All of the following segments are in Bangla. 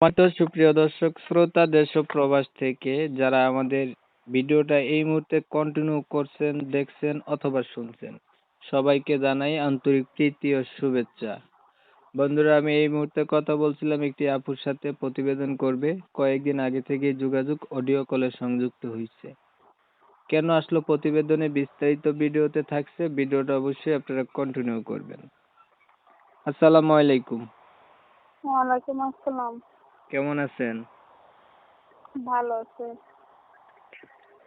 মাত্র সুপ্রিয় দর্শক শ্রোতা দেশ ও প্রবাস থেকে যারা আমাদের ভিডিওটা এই মুহূর্তে কন্টিনিউ করছেন, দেখছেন অথবা শুনছেন, সবাইকে জানাই আন্তরিক প্রীতি ও শুভেচ্ছা। বন্ধুরা, আমি এই মুহূর্তে কথা বলছিলাম একটি আপুর সাথে, প্রতিবেদন করবে, কয়েকদিন আগে থেকে যোগাযোগ অডিও কলে সংযুক্ত হয়েছে। কেন আসলো প্রতিবেদনে বিস্তারিত ভিডিওতে থাকছে, ভিডিওটা অবশ্যই আপনারা কন্টিনিউ করবেন। আসসালামু আলাইকুম। ওয়ালাইকুম আসসালাম। কেমন আছেন? ভালো আছে।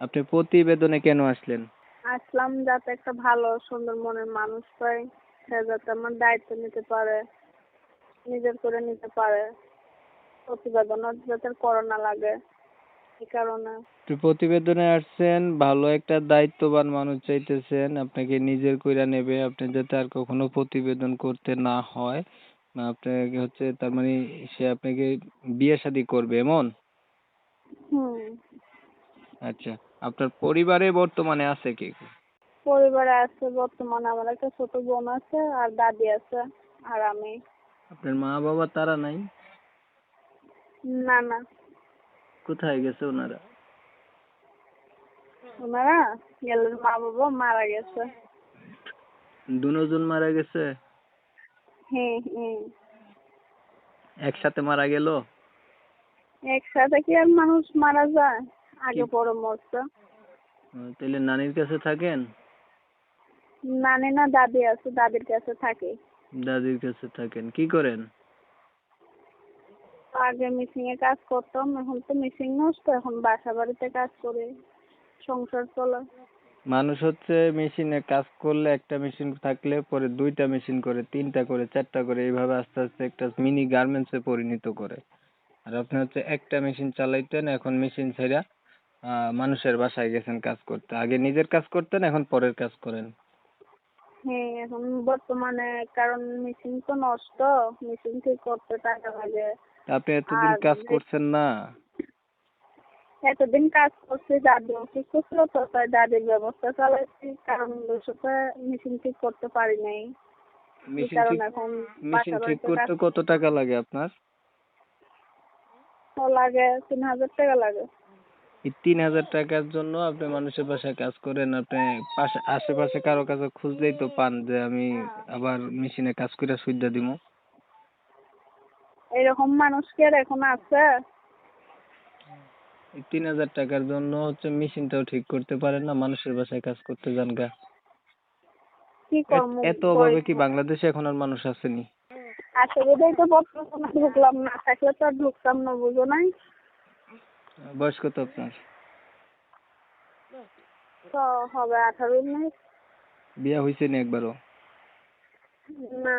আপনি প্রতিবেদনে কেন আসলেন? আসলাম যাতে একটা ভালো সুন্দর মনের মানুষ পাই, সে যাতে আমার দায়িত্ব নিতে পারে, নিজের করে নিতে পারে, প্রতিবেদনের যাতে করোনা লাগে, এই কারণে। আপনি প্রতিবেদনে আসছেন, ভালো একটা দায়িত্ববান মানুষ চাইতেছেন, আপনাকে নিজের কইরা নেবে, আপনি যাতে আর কখনো প্রতিবেদন করতে না হয়। আপনাকে হচ্ছে তার মানে সে আপনাকে বিয়ে শাদী করবে এমন? হুম। আচ্ছা, আপনার পরিবারে বর্তমানে আছে কে কে? পরিবারে আছে বর্তমানে আমার একটা ছোট বোন আছে আর দাদি আছে আর আমি। আপনার মা বাবা তারা নাই? না না, কোথায় গেছে ওনারা? ওনারা গেলেন, মা বাবা মারা গেছে। দুজন মারা গেছে? হুম হুম। একসাথে মারা গেল? একসাথে কি আর মানুষ মারা যায়? আগে পরে মরছে। তাহলে নানির কাছে থাকেন? নানি না দাদি আছে, দাদির কাছে থাকে। দাদির কাছে থাকেন। কি করেন? আগে মিশিং এ কাজ করতাম, এখন তো মিশিং নষ্ট, এখন বাসা বাড়িতে কাজ করে সংসার চলে। মানুষ হচ্ছে মেশিনে কাজ করলে, একটা মেশিন থাকলে পরে দুইটা মেশিন করে, তিনটা করে, চারটা করে, এইভাবে আস্তে আস্তে একটা মিনি গার্মেন্টসে পরিণত করে। আর আপনি হচ্ছে একটা মেশিন চালাইতেন, এখন মেশিন ছেড়ে মানুষের বাসায় গেছেন কাজ করতে। আগে নিজের কাজ করতেন, এখন পরের কাজ করেন। হ্যাঁ, এখন বর্তমানে কারণ মেশিন তো নষ্ট, মেশিন ঠিক করতে টাকা লাগে। আপনি এতদিন আর কাজ করছেন না? এতদিন কাজ করছি, দাদি অসুস্থ ছিল তো তাই দাদির ব্যবস্থা চালাইছি, কারণ সাথে মেশিন ঠিক করতে পারি নাই, এই মেশিন ঠিক কারণে এখন মেশিন বাসা ঠিক বাড়িতে কাজ করতে কত টাকা লাগে আপনার? লাগে 3,000 টাকা লাগে। এই 3,000 টাকার জন্য আপনি মানুষের বাসায় কাজ করেন? আপনি পাশে আশেপাশে কারো কাছে খুঁজলেই তো পান যে আমি আবার মেশিনে কাজ করে সুবিধা দিব। এরকম মানুষ কি আর এখন আছে? এই 3,000 টাকার জন্য হচ্ছে মেশিনটাও ঠিক করতে পারেন না, মানুষের বাসায় কাজ করতে যান গা। কি করবো, এত অভাবে কি বাংলাদেশে এখন আর মানুষ আসেনি? আসলেই তো বর্তমানে ঢুকলাম, না থাকলে তো আর ঢুকতাম না, বুঝো নাই? বয়স কত আপনার? তো হবে 18-19। বিয়া হয়েছে নি একবারও? না।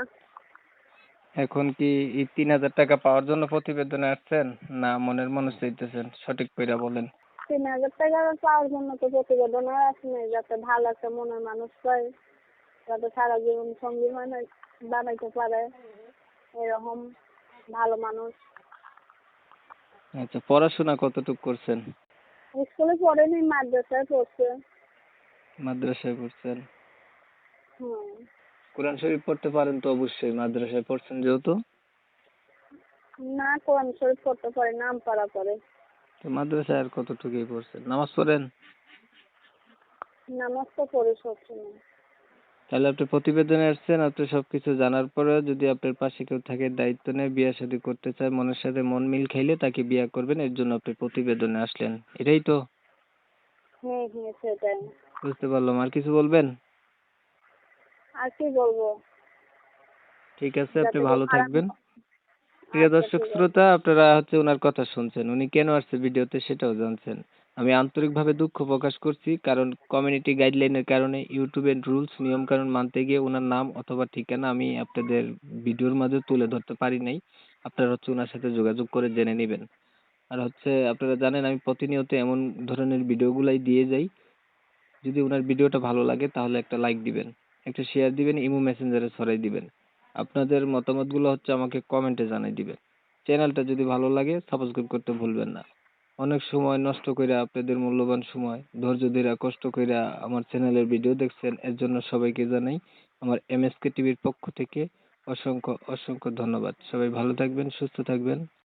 এখন কি এই 3,000 টাকা পাওয়ার জন্য প্রতিবেদনে আসছেন, না মনের মানুষ চাইতেছেন? সঠিক কইরা বলেন। 3,000 টাকা পাওয়ার জন্য তো প্রতিবেদন আর আসে নাই, যাতে ভালো একটা মনের মানুষ পাই, যাতে সারা জীবন সঙ্গী বানাইতে পারে, এরকম ভালো মানুষ। আচ্ছা, পড়াশোনা কতটুকু করছেন? স্কুলে পড়েনি, মাদ্রাসায় পড়ছে। মাদ্রাসায় পড়ছেন? হুম। কোরআন শরীফ পড়তে পারেন তো অবশ্যই, মাদ্রাসায় পড়ছেন যেহেতু। না, কোরআন শরীফ পড়তে পারে, নাম পড়া পড়ে। তো মাদ্রাসায় আর কতটুকুই পড়ছেন? নামাজ পড়েন? নামাজ তো পড়ে সবসময়। তাহলে আপনি প্রতিবেদনে আসছেন, আপনি সবকিছু জানার পরেও যদি আপনার পাশে কেউ থাকে, দায়িত্ব নেয়, বিয়ে শাদী করতে চায়, মনের সাথে মন মিল খাইলে তাকে বিয়ে করবেন, এর জন্য আপনি প্রতিবেদনে আসলেন, এটাই তো? হ্যাঁ হ্যাঁ, সেটাই। বুঝতে পারলাম। আর কিছু বলবেন? আর কি বলবো? ঠিক আছে, আপনি যাতে কেউ ভালো খারাপ থাকবেন। না। প্রিয় আচ্ছা, দর্শক ঠিক আছে। শ্রোতা, আপনারা হচ্ছে ওনার কথা শুনছেন, উনি কেন আসছে ভিডিওতে সেটাও জানছেন। আমি আন্তরিকভাবে দুঃখ প্রকাশ করছি, কারণ কমিউনিটি গাইডলাইনের কারণে ইউটিউবের রুলস নিয়ম কানুন মানতে গিয়ে ওনার নাম অথবা ঠিকানা আমি আপনাদের ভিডিওর মাঝে তুলে ধরতে পারি নাই। আপনারা হচ্ছে ওনার সাথে যোগাযোগ করে জেনে নেবেন। আর হচ্ছে আপনারা জানেন আমি প্রতিনিয়ত এমন ধরনের ভিডিওগুলাই দিয়ে যাই। যদি ওনার ভিডিওটা ভালো লাগে তাহলে একটা লাইক দিবেন, একটা শেয়ার দিবেন, ইমো মেসেঞ্জারে ছড়াই দিবেন। আপনাদের মতামতগুলো হচ্ছে আমাকে কমেন্টে জানাই দিবেন। চ্যানেলটা যদি ভালো লাগে সাবস্ক্রাইব করতে ভুলবেন না। অনেক সময় নষ্ট কইরা, আপনাদের মূল্যবান সময় ধৈর্য ধইরা কষ্ট কইরা আমার চ্যানেলের ভিডিও দেখছেন, এর জন্য সবাইকে জানাই আমার এমএসকে টিভির পক্ষ থেকে অসংখ্য অসংখ্য ধন্যবাদ। সবাই ভালো থাকবেন, সুস্থ থাকবেন।